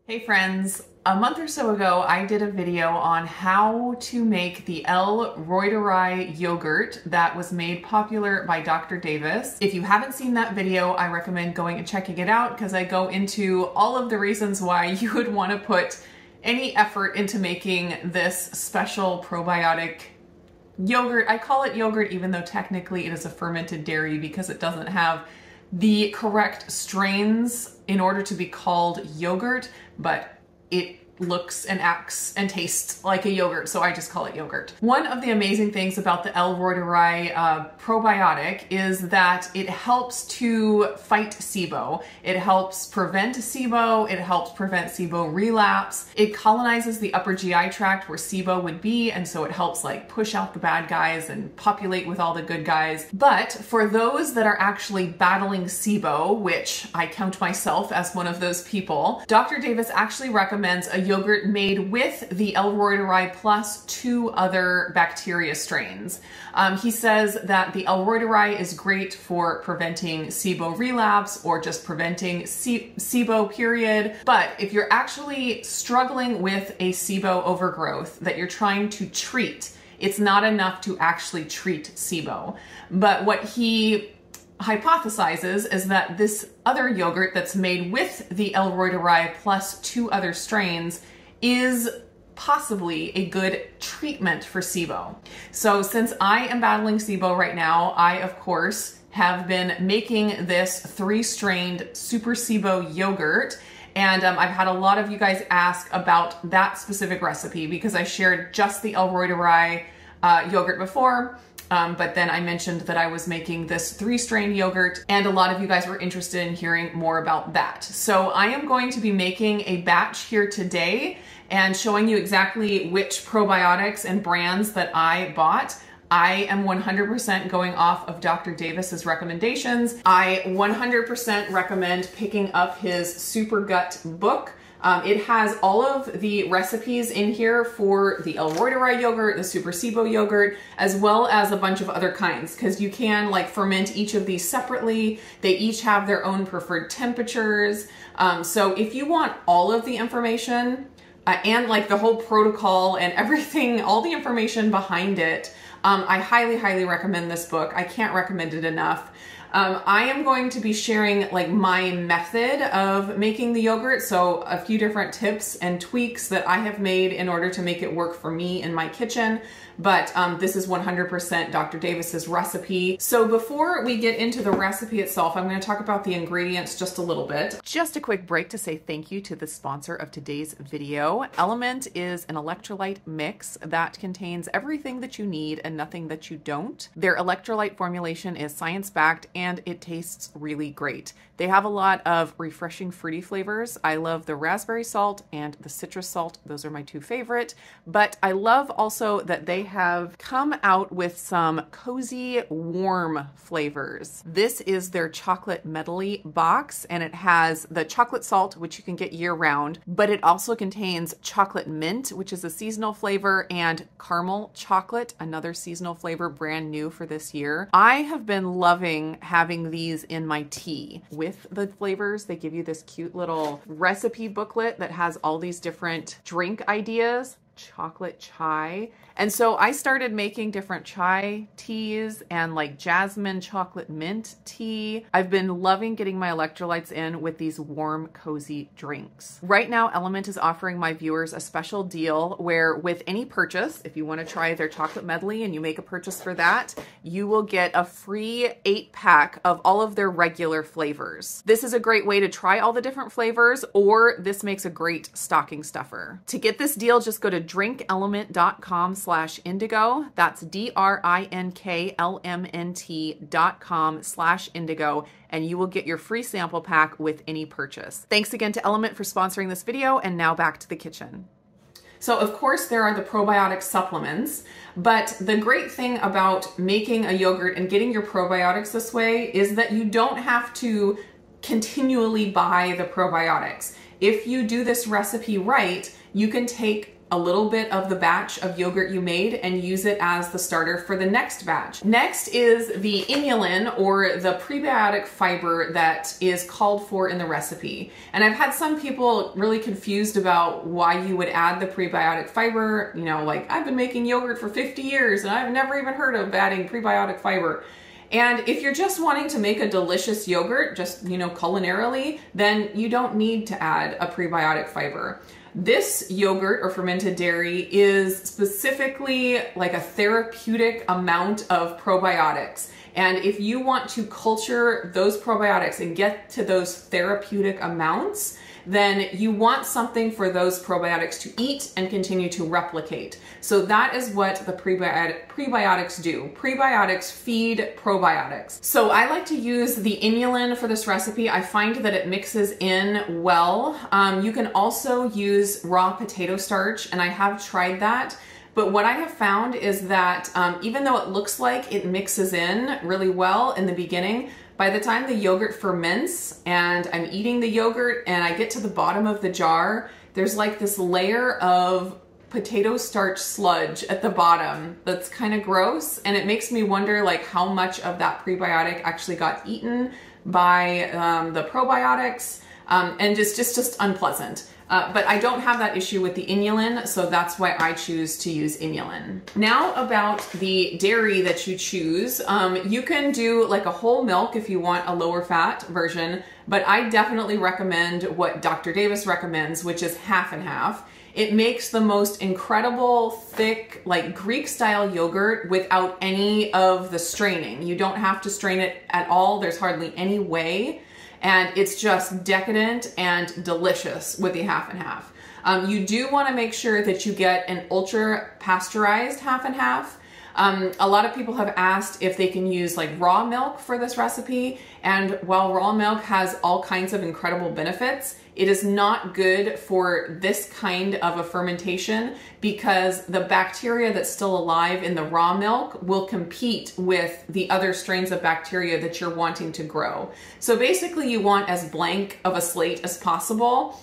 Hey friends, a month or so ago I did a video on how to make the Reuteri yogurt that was made popular by Dr. Davis. If you haven't seen that video, I recommend going and checking it out because I go into all of the reasons why you would want to put any effort into making this special probiotic yogurt. I call it yogurt even though technically it is a fermented dairy because it doesn't have the correct strains in order to be called yogurt, but it looks and acts and tastes like a yogurt, so I just call it yogurt. One of the amazing things about the Reuteri probiotic is that it helps to fight SIBO. It helps prevent SIBO, it helps prevent SIBO relapse. It colonizes the upper GI tract where SIBO would be, and so it helps like push out the bad guys and populate with all the good guys. But for those that are actually battling SIBO, which I count myself as one of those people, Dr. Davis actually recommends a yogurt made with the Reuteri plus 2 other bacteria strains. He says that the Reuteri is great for preventing SIBO relapse or just preventing SIBO period. But if you're actually struggling with a SIBO overgrowth that you're trying to treat, it's not enough to actually treat SIBO. But what he hypothesizes is that this other yogurt that's made with the Reuteri plus 2 other strains is possibly a good treatment for SIBO. So since I am battling SIBO right now, I of course have been making this 3-strained super SIBO yogurt. And I've had a lot of you guys ask about that specific recipe because I shared just the Reuteri yogurt before. But then I mentioned that I was making this 3-strain yogurt and a lot of you guys were interested in hearing more about that. So I am going to be making a batch here today and showing you exactly which probiotics and brands that I bought. I am 100% going off of Dr. Davis's recommendations. I 100% recommend picking up his Super Gut book. It has all of the recipes in here for the Reuteri yogurt, the Super SIBO yogurt, as well as a bunch of other kinds, because you can like ferment each of these separately. They each have their own preferred temperatures. So if you want all of the information and like the whole protocol and everything, all the information behind it, I highly, highly recommend this book. I can't recommend it enough. I am going to be sharing like my method of making the yogurt, so a few different tips and tweaks that I have made in order to make it work for me in my kitchen. But this is 100% Dr. Davis's recipe. So before we get into the recipe itself, I'm going to talk about the ingredients just a little bit. Just a quick break to say thank you to the sponsor of today's video. Element is an electrolyte mix that contains everything that you need and nothing that you don't. Their electrolyte formulation is science-backed and it tastes really great. They have a lot of refreshing fruity flavors. I love the raspberry salt and the citrus salt. Those are my 2 favorite. But I love also that they have come out with some cozy, warm flavors. This is their chocolate medley box, and it has the chocolate salt, which you can get year-round, but it also contains chocolate mint, which is a seasonal flavor, and caramel chocolate, another seasonal flavor, brand new for this year. I have been loving having these in my tea. With the flavors, they give you this cute little recipe booklet that has all these different drink ideas. Chocolate chai. And so I started making different chai teas and like jasmine chocolate mint tea. I've been loving getting my electrolytes in with these warm, cozy drinks. Right now, Element is offering my viewers a special deal where with any purchase, if you want to try their chocolate medley and you make a purchase for that, you will get a free 8-pack of all of their regular flavors. This is a great way to try all the different flavors, or this makes a great stocking stuffer. To get this deal, just go to drinkelement.com/indigo. That's drinklmnt.com/indigo, and you will get your free sample pack with any purchase. Thanks again to Element for sponsoring this video, and now back to the kitchen. So of course there are the probiotic supplements, but the great thing about making a yogurt and getting your probiotics this way is that you don't have to continually buy the probiotics. If you do this recipe right, you can take a little bit of the batch of yogurt you made and use it as the starter for the next batch. Next is the inulin, or the prebiotic fiber that is called for in the recipe. And I've had some people really confused about why you would add the prebiotic fiber. You know, like, I've been making yogurt for 50 years and I've never even heard of adding prebiotic fiber. And if you're just wanting to make a delicious yogurt, just, you know, culinarily, then you don't need to add a prebiotic fiber. This yogurt or fermented dairy is specifically like a therapeutic amount of probiotics. And if you want to culture those probiotics and get to those therapeutic amounts, then you want something for those probiotics to eat and continue to replicate. So that is what the prebiotics do. Prebiotics feed probiotics. So I like to use the inulin for this recipe. I find that it mixes in well. You can also use raw potato starch, and I have tried that. But what I have found is that even though it looks like it mixes in really well in the beginning, by the time the yogurt ferments and I'm eating the yogurt and I get to the bottom of the jar, there's like this layer of potato starch sludge at the bottom that's kind of gross, and it makes me wonder like how much of that prebiotic actually got eaten by the probiotics, and just unpleasant. But I don't have that issue with the inulin, so that's why I choose to use inulin. Now about the dairy that you choose. You can do like a whole milk if you want a lower fat version, but I definitely recommend what Dr. Davis recommends, which is half and half. It makes the most incredible, thick, like Greek style yogurt without any of the straining. You don't have to strain it at all. There's hardly any way. And it's just decadent and delicious with the half and half. You do want to make sure that you get an ultra pasteurized half and half. A lot of people have asked if they can use like raw milk for this recipe. And while raw milk has all kinds of incredible benefits, it is not good for this kind of a fermentation because the bacteria that's still alive in the raw milk will compete with the other strains of bacteria that you're wanting to grow. So basically you want as blank of a slate as possible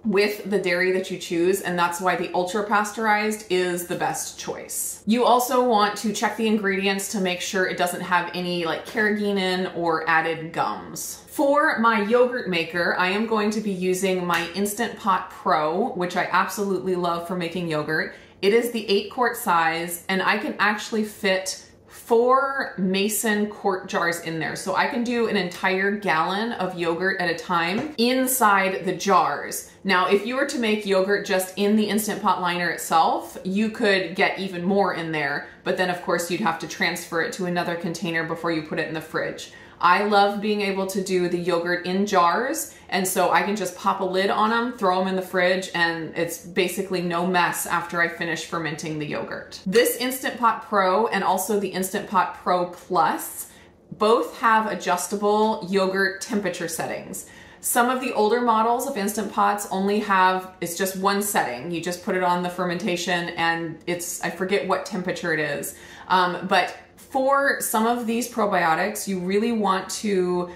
with the dairy that you choose, and that's why the ultra pasteurized is the best choice. You also want to check the ingredients to make sure it doesn't have any like carrageenan or added gums. For my yogurt maker, I am going to be using my Instant Pot Pro, which I absolutely love for making yogurt. It is the 8-quart size, and I can actually fit 4 mason quart jars in there. So I can do an entire gallon of yogurt at a time inside the jars. Now, if you were to make yogurt just in the Instant Pot liner itself, you could get even more in there, but then of course you'd have to transfer it to another container before you put it in the fridge. I love being able to do the yogurt in jars, and so I can just pop a lid on them, throw them in the fridge, and it's basically no mess after I finish fermenting the yogurt. This Instant Pot Pro and also the Instant Pot Pro Plus both have adjustable yogurt temperature settings. Some of the older models of Instant Pots only have, it's just one setting. You just put it on the fermentation and it's, I forget what temperature it is. But for some of these probiotics, you really want to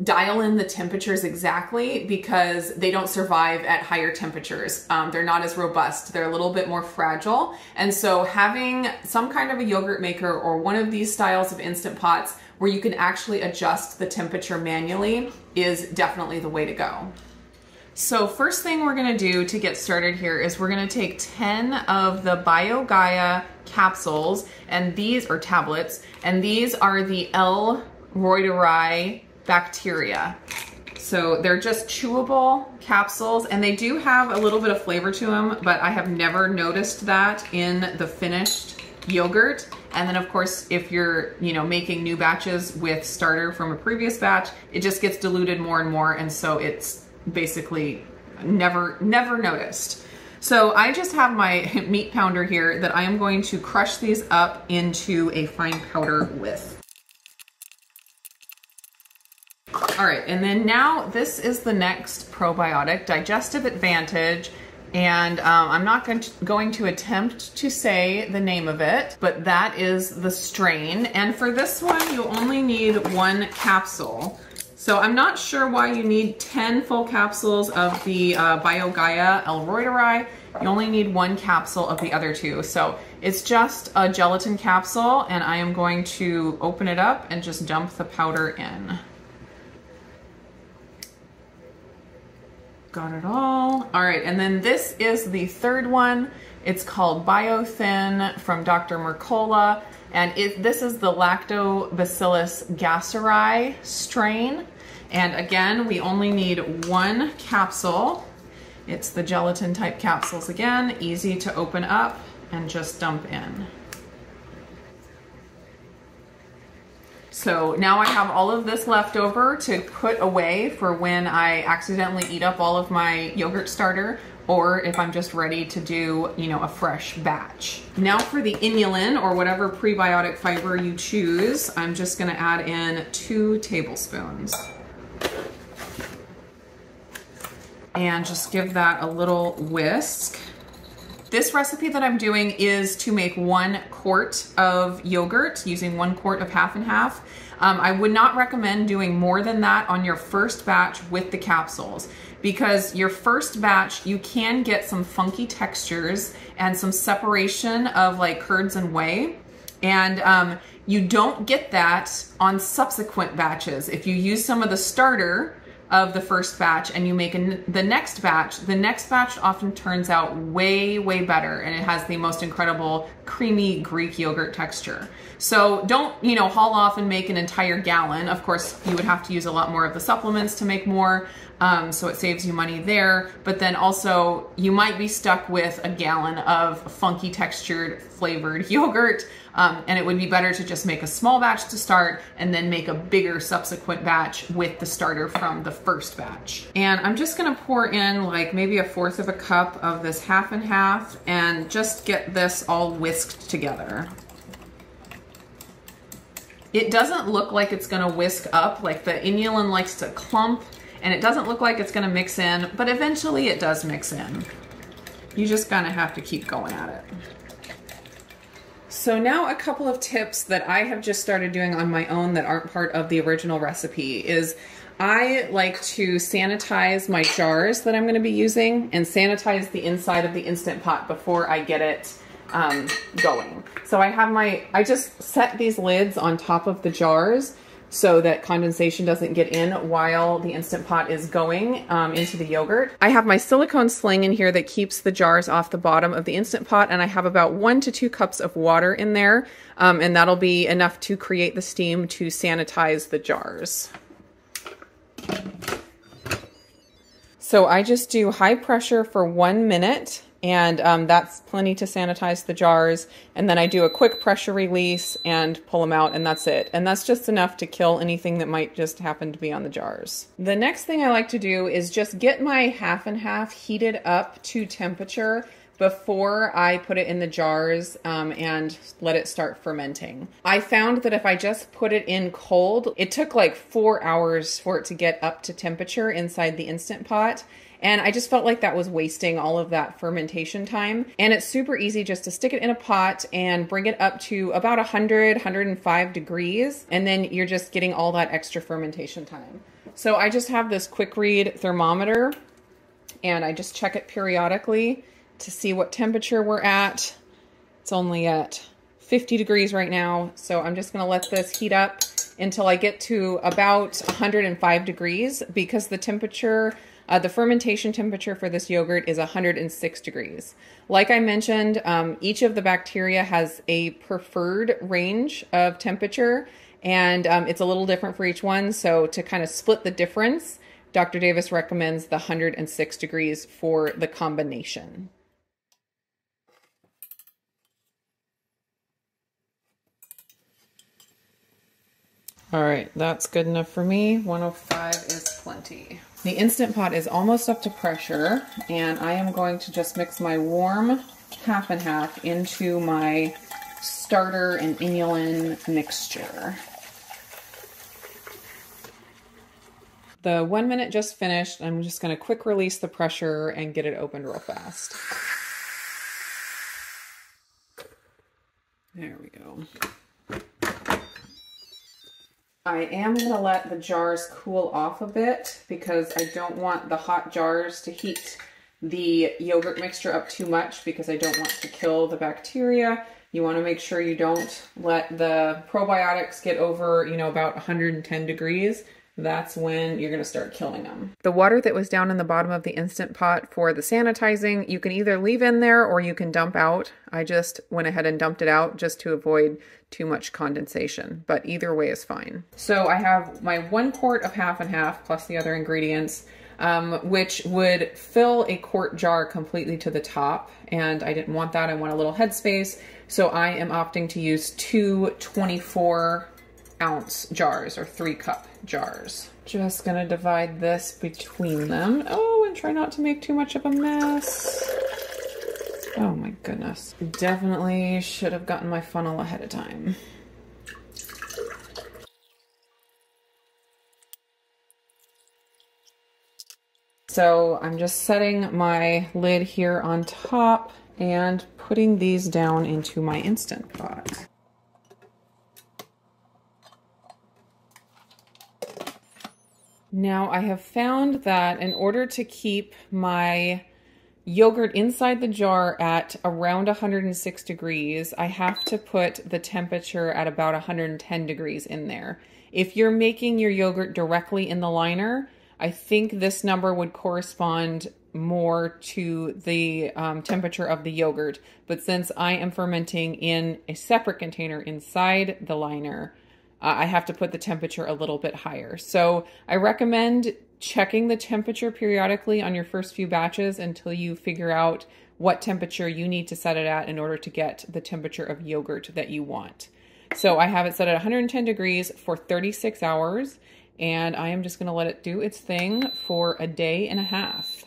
dial in the temperatures exactly because they don't survive at higher temperatures. They're not as robust. They're a little bit more fragile. And so having some kind of a yogurt maker or one of these styles of Instant Pots where you can actually adjust the temperature manually is definitely the way to go. So first thing we're gonna do to get started here is we're gonna take 10 of the BioGaia capsules, and these are tablets, and these are the L. reuteri bacteria. So they're just chewable capsules, and they do have a little bit of flavor to them, but I have never noticed that in the finished yogurt. And then of course, if you're, making new batches with starter from a previous batch, it just gets diluted more and more, and so it's basically never noticed. So I just have my meat pounder here that I am going to crush these up into a fine powder with. All right, and then now this is the next probiotic, Digestive Advantage. And I'm not going to attempt to say the name of it, but that is the strain. And for this one, you only need 1 capsule. So I'm not sure why you need 10 full capsules of the BioGaia L. Reuteri. You only need 1 capsule of the other 2. So it's just a gelatin capsule, and I am going to open it up and just dump the powder in. Got it all. All right, and then this is the third one. It's called BioThin from Dr. Mercola, and this is the Lactobacillus gasseri strain. And again, we only need 1 capsule. It's the gelatin type capsules again, easy to open up and just dump in. So now I have all of this left over to put away for when I accidentally eat up all of my yogurt starter, or if I'm just ready to do, you know, a fresh batch. Now for the inulin, or whatever prebiotic fiber you choose, I'm just gonna add in 2 tablespoons. And just give that a little whisk. This recipe that I'm doing is to make 1 quart of yogurt using 1 quart of half and half. I would not recommend doing more than that on your first batch with the capsules, because your first batch, you can get some funky textures and some separation of like curds and whey. And you don't get that on subsequent batches. If you use some of the starter of the first batch and you make the next batch often turns out way, way better, and it has the most incredible creamy Greek yogurt texture. So don't, you know, haul off and make an entire gallon. Of course, you would have to use a lot more of the supplements to make more, so it saves you money there. But then also, you might be stuck with a gallon of funky textured flavored yogurt, and it would be better to just make a small batch to start and then make a bigger subsequent batch with the starter from the first batch. And I'm just gonna pour in like maybe 1/4 of a cup of this half and half and just get this all whisked together. It doesn't look like it's gonna whisk up, like the inulin likes to clump, and it doesn't look like it's gonna mix in, but eventually it does mix in. You just gonna have to keep going at it. So now a couple of tips that I have just started doing on my own that aren't part of the original recipe is I like to sanitize my jars that I'm gonna be using and sanitize the inside of the Instant Pot before I get it going. So I just set these lids on top of the jars so that condensation doesn't get in while the Instant Pot is going into the yogurt. I have my silicone sling in here that keeps the jars off the bottom of the Instant Pot, and I have about 1 to 2 cups of water in there, and that'll be enough to create the steam to sanitize the jars. So I just do high pressure for 1 minute, and that's plenty to sanitize the jars. And then I do a quick pressure release and pull them out, and that's it. And that's just enough to kill anything that might just happen to be on the jars. The next thing I like to do is just get my half and half heated up to temperature before I put it in the jars and let it start fermenting. I found that if I just put it in cold, it took like 4 hours for it to get up to temperature inside the Instant Pot. And I just felt like that was wasting all of that fermentation time. And it's super easy just to stick it in a pot and bring it up to about 100, 105 degrees. And then you're just getting all that extra fermentation time. So I just have this quick read thermometer, and I just check it periodically to see what temperature we're at. It's only at 50 degrees right now. So I'm just gonna let this heat up until I get to about 105 degrees, because the temperature, the fermentation temperature for this yogurt is 106 degrees. Like I mentioned, each of the bacteria has a preferred range of temperature, and it's a little different for each one. So to kind of split the difference, Dr. Davis recommends the 106 degrees for the combination. All right, that's good enough for me. 105 is plenty. The Instant Pot is almost up to pressure, and I am going to just mix my warm half and half into my starter and inulin mixture. The 1 minute just finished. I'm just gonna quick release the pressure and get it opened real fast. There we go. I am going to let the jars cool off a bit because I don't want the hot jars to heat the yogurt mixture up too much because I don't want to kill the bacteria. You want to make sure you don't let the probiotics get over, you know, about 110 degrees. That's when you're going to start killing them. The water that was down in the bottom of the Instant Pot for the sanitizing, you can either leave in there or you can dump out. I just went ahead and dumped it out just to avoid too much condensation, but either way is fine. So I have my 1 quart of half and half plus the other ingredients, which would fill a quart jar completely to the top. And I didn't want that. I want a little headspace. So I am opting to use 2 24-ounce jars or 3-cup jars. Just gonna divide this between them. Oh, and try not to make too much of a mess. Oh my goodness. Definitely should have gotten my funnel ahead of time. So I'm just setting my lid here on top and putting these down into my Instant Pot. Now I have found that in order to keep my yogurt inside the jar at around 106 degrees, I have to put the temperature at about 110 degrees in there. If you're making your yogurt directly in the liner, I think this number would correspond more to the temperature of the yogurt. But since I am fermenting in a separate container inside the liner, I have to put the temperature a little bit higher. So I recommend checking the temperature periodically on your first few batches until you figure out what temperature you need to set it at in order to get the temperature of yogurt that you want. So I have it set at 110 degrees for 36 hours, and I am just going to let it do its thing for a day and a half.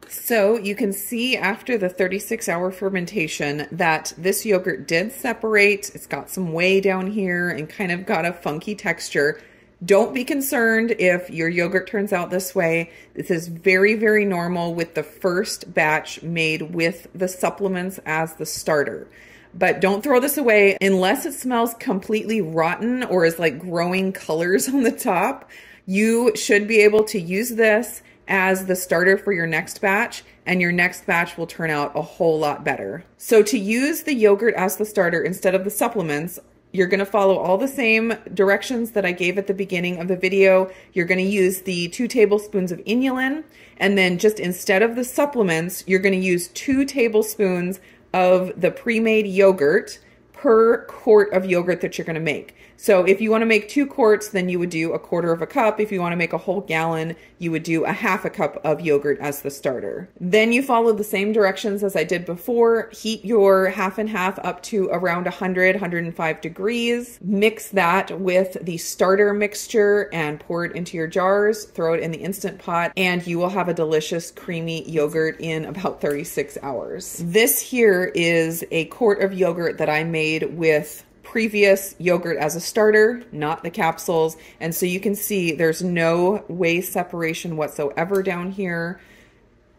So you can see after the 36-hour fermentation that this yogurt did separate. It's got some whey down here and kind of got a funky texture. Don't be concerned if your yogurt turns out this way. This is very, very normal with the first batch made with the supplements as the starter. But don't throw this away unless it smells completely rotten or is like growing colors on the top. You should be able to use this as the starter for your next batch, and your next batch will turn out a whole lot better. So to use the yogurt as the starter instead of the supplements, you're going to follow all the same directions that I gave at the beginning of the video. You're going to use the 2 tablespoons of inulin, and then just instead of the supplements, you're going to use 2 tablespoons of the pre-made yogurt per quart of yogurt that you're going to make. So if you want to make 2 quarts, then you would do 1/4 cup. If you want to make a whole gallon, you would do 1/2 cup of yogurt as the starter. Then you follow the same directions as I did before. Heat your half and half up to around 105 degrees. Mix that with the starter mixture and pour it into your jars. Throw it in the Instant Pot, and you will have a delicious creamy yogurt in about 36 hours. This here is a quart of yogurt that I made with previous yogurt as a starter, not the capsules. And so you can see there's no whey separation whatsoever down here.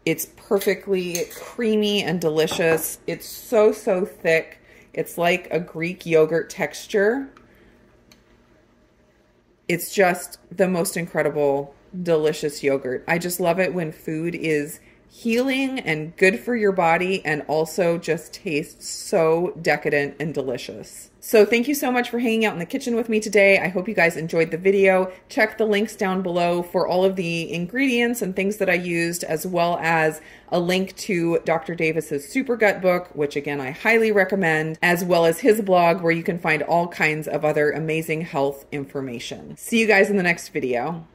It's perfectly creamy and delicious. It's so, so thick. It's like a Greek yogurt texture. It's just the most incredible, delicious yogurt. I just love it when food is healing and good for your body and also just tastes so decadent and delicious. So thank you so much for hanging out in the kitchen with me today. I hope you guys enjoyed the video. Check the links down below for all of the ingredients and things that I used, as well as a link to Dr. Davis's Super Gut book, which again, I highly recommend, as well as his blog where you can find all kinds of other amazing health information. See you guys in the next video.